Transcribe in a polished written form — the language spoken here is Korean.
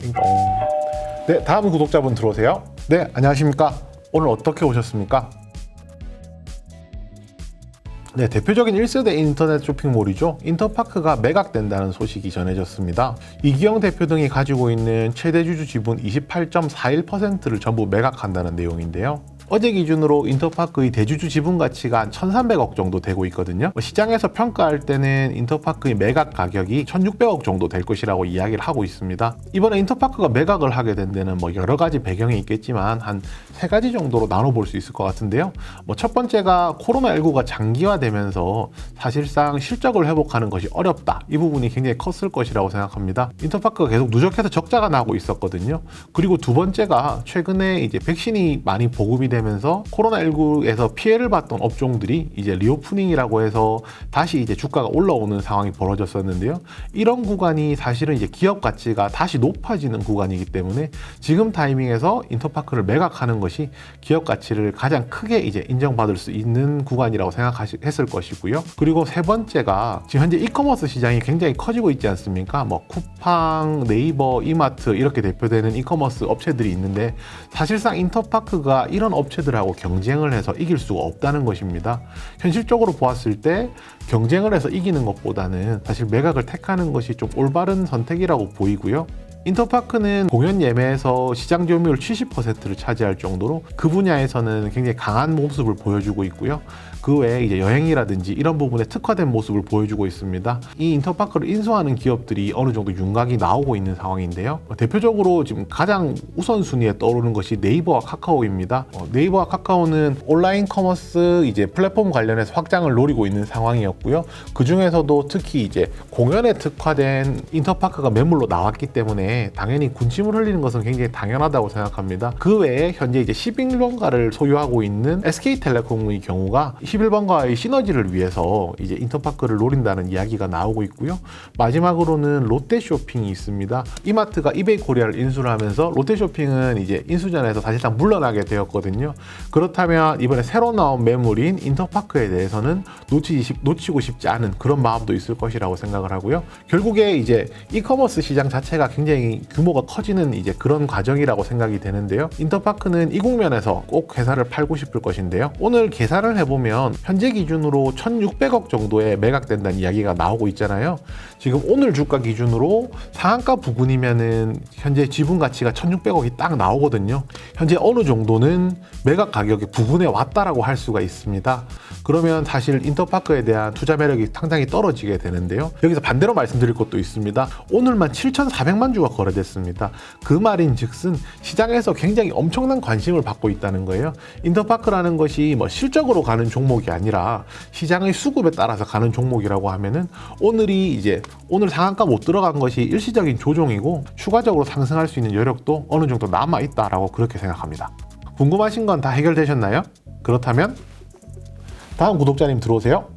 띵동. 네, 다음 구독자분 들어오세요. 네, 안녕하십니까. 오늘 어떻게 오셨습니까? 네, 대표적인 1세대 인터넷 쇼핑몰이죠. 인터파크가 매각된다는 소식이 전해졌습니다. 이기영 대표 등이 가지고 있는 최대 주주 지분 28.41%를 전부 매각한다는 내용인데요. 어제 기준으로 인터파크의 대주주 지분 가치가 한 1,300억 정도 되고 있거든요. 시장에서 평가할 때는 인터파크의 매각 가격이 1,600억 정도 될 것이라고 이야기를 하고 있습니다. 이번에 인터파크가 매각을 하게 된 데는 여러 가지 배경이 있겠지만 한 세 가지 정도로 나눠볼 수 있을 것 같은데요. 첫 번째가 코로나19가 장기화되면서 사실상 실적을 회복하는 것이 어렵다. 이 부분이 굉장히 컸을 것이라고 생각합니다. 인터파크가 계속 누적해서 적자가 나고 있었거든요. 그리고 두 번째가 최근에 이제 백신이 많이 보급이 되면서 코로나19에서 피해를 봤던 업종들이 이제 리오프닝이라고 해서 다시 이제 주가가 올라오는 상황이 벌어졌었는데요. 이런 구간이 사실은 이제 기업 가치가 다시 높아지는 구간이기 때문에 지금 타이밍에서 인터파크를 매각하는 것이 기업 가치를 가장 크게 이제 인정받을 수 있는 구간이라고 생각했을 것이고요. 그리고 세 번째가 지금 현재 이커머스 시장이 굉장히 커지고 있지 않습니까? 쿠팡, 네이버, 이마트 이렇게 대표되는 이커머스 업체들이 있는데 사실상 인터파크가 이런 업체들하고 경쟁을 해서 이길 수가 없다는 것입니다. 현실적으로 보았을 때 경쟁을 해서 이기는 것보다는 사실 매각을 택하는 것이 좀 올바른 선택이라고 보이고요. 인터파크는 공연 예매에서 시장 점유율 70%를 차지할 정도로 그 분야에서는 굉장히 강한 모습을 보여주고 있고요. 그 외에 이제 여행이라든지 이런 부분에 특화된 모습을 보여주고 있습니다. 이 인터파크를 인수하는 기업들이 어느 정도 윤곽이 나오고 있는 상황인데요. 대표적으로 지금 가장 우선순위에 떠오르는 것이 네이버와 카카오입니다. 네이버와 카카오는 온라인 커머스 이제 플랫폼 관련해서 확장을 노리고 있는 상황이었고요. 그 중에서도 특히 이제 공연에 특화된 인터파크가 매물로 나왔기 때문에 당연히 군침을 흘리는 것은 굉장히 당연하다고 생각합니다. 그 외에 현재 이제 11번가를 소유하고 있는 SK텔레콤의 경우가 11번가의 시너지를 위해서 이제 인터파크를 노린다는 이야기가 나오고 있고요. 마지막으로는 롯데쇼핑이 있습니다. 이마트가 이베이코리아를 인수를 하면서 롯데쇼핑은 이제 인수전에서 사실상 물러나게 되었거든요. 그렇다면 이번에 새로 나온 매물인 인터파크에 대해서는 놓치고 싶지 않은 그런 마음도 있을 것이라고 생각을 하고요. 결국에 이제 이커머스 시장 자체가 굉장히 규모가 커지는 이제 그런 과정이라고 생각이 되는데요. 인터파크는 이 국면에서 꼭 회사를 팔고 싶을 것인데요. 오늘 계산을 해보면 현재 기준으로 1,600억 정도에 매각된다는 이야기가 나오고 있잖아요. 지금 오늘 주가 기준으로 상한가 부근이면은 현재 지분 가치가 1,600억이 딱 나오거든요. 현재 어느 정도는 매각 가격이 부근에 왔다라고 할 수가 있습니다. 그러면 사실 인터파크에 대한 투자 매력이 상당히 떨어지게 되는데요. 여기서 반대로 말씀드릴 것도 있습니다. 오늘만 7,400만 주가 거래됐습니다. 그 말인 즉슨 시장에서 굉장히 엄청난 관심을 받고 있다는 거예요. 인터파크라는 것이 실적으로 가는 종목이 아니라 시장의 수급에 따라서 가는 종목이라고 하면은 오늘 상한가 못 들어간 것이 일시적인 조정이고 추가적으로 상승할 수 있는 여력도 어느 정도 남아 있다라고 그렇게 생각합니다. 궁금하신 건 다 해결되셨나요? 그렇다면 다음 구독자님 들어오세요.